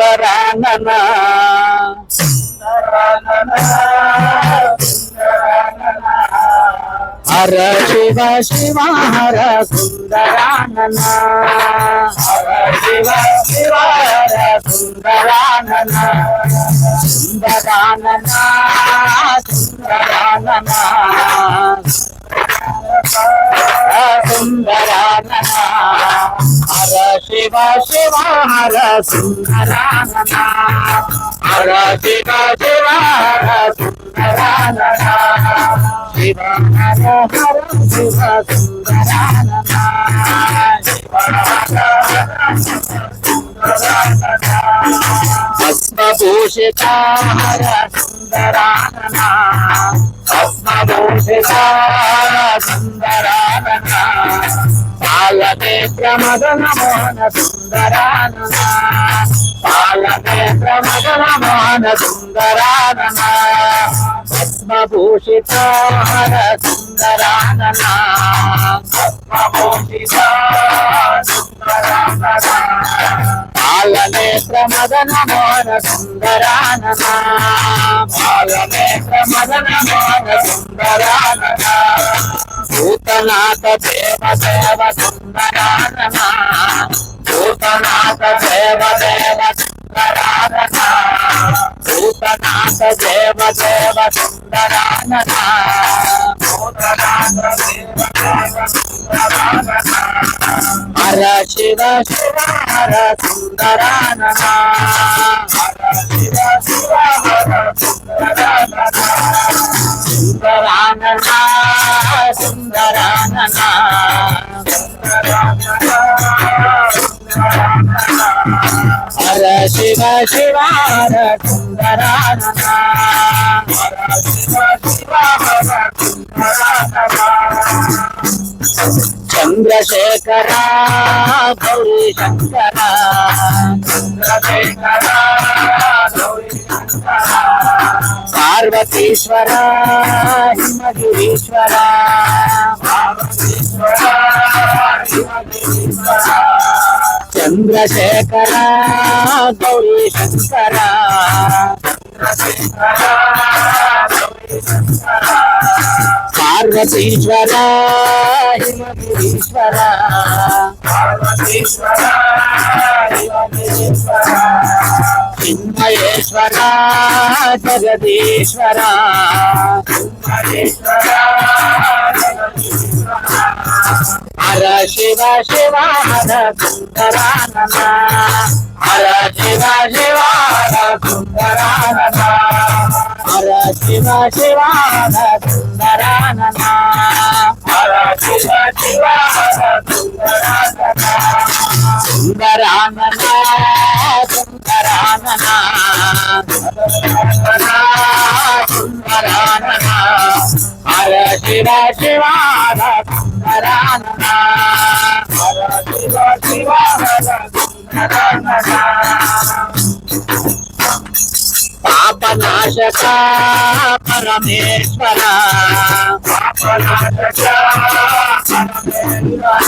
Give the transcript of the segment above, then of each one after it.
సుందరానన Hara Shiva Shiva Hara సుందరానన Hara Shiva Shiva Hara సుందరానన సుందరానన సుందరానన సుందరానన Hara Shiva Shiva Hara సుందరానన Hara Shiva Shiva Hara సుందరానన Shiva Hara Hara Shiva సుందరానన Shiva Hara భస్మభూషిత Hara సుందరానన భస్మభూషిత సుందరానన పాలనేత్ర Madana Mohana సుందరానన పాలనేత్ర Madana Mohana సుందరానన భస్మభూషిత Hara సుందరానన భస్మభూషిత సుందరానన పాలనేత్ర Madana Mohana సుందరానన పాలనేత్ర Madana Mohana సుందరానన భూతనాథ Deva Deva సుందరానన భూతనాథ Deva Deva సుందరానన భూతనాథ Deva Deva సుందరానన భూతనాథ Deva Deva సుందరానన Hara Shiva Shiva Hara సుందరానన Hara Shiva Shiva Hara సుందరానన సుందరానన సుందరానన Hara Shiva Shiva Hara సుందరానన Hara Shiva Shiva Hara సుందరానన Chandrasekhara Gauri Shankara Chandrasekhara Gauri Shankara Parvatishwara హిమగిరీశ్వర Parvatishwara హిమగిరీశ్వర Chandrasekhara Gauri Shankara Chandrasekhara Gauri Shankara Parvatishwara హిమగిరీశ్వర Parvatishwara హిమగిరీశ్వర చిన్మయేశ్వర Jagadishwara చిన్మయేశ్వర Hara Shiva Shiva Hara సుందరానన Hara Shiva Shiva Hara సుందరానన Hara Shiva Shiva Hara సుందరానన Hara Shiva Shiva Hara సుందరానన సుందరానన సుందరానన సుందరానన Hara Shiva Shiva Hara సుందరానన Hara Shiva Shiva Hara సుందరానన పాపనాశక Parameshwara పాపనాశక Parameshwara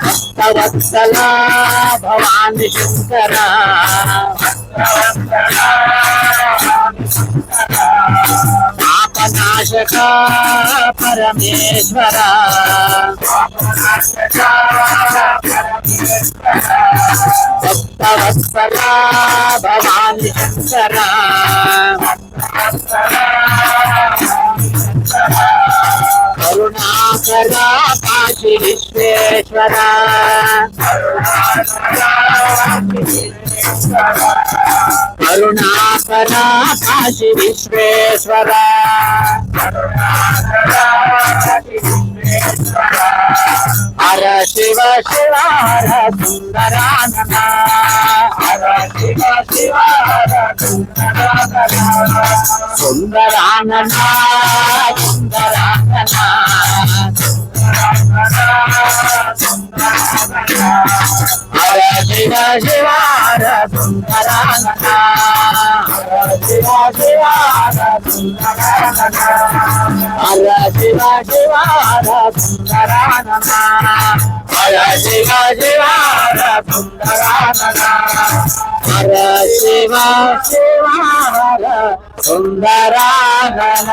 Bhaktavatsala Bhavani Shankara పాపనాశక Parameshwara Bhaktavatsala Bhavani Shankara Karunakara Kashi Visweswara Karunakara Kashi Visweswara Hara Shiva Shiva Hara సుందరానన Hara Shiva Shiva Hara సుందరానన సుందరానన సుందరానన Hara Shiva Shiva Hara సుందరానన Hara Shiva Shiva Hara Shiva Shiva సుందరానన Hara Shiva Shiva సుందరానన Hara Shiva Shiva సుందరానన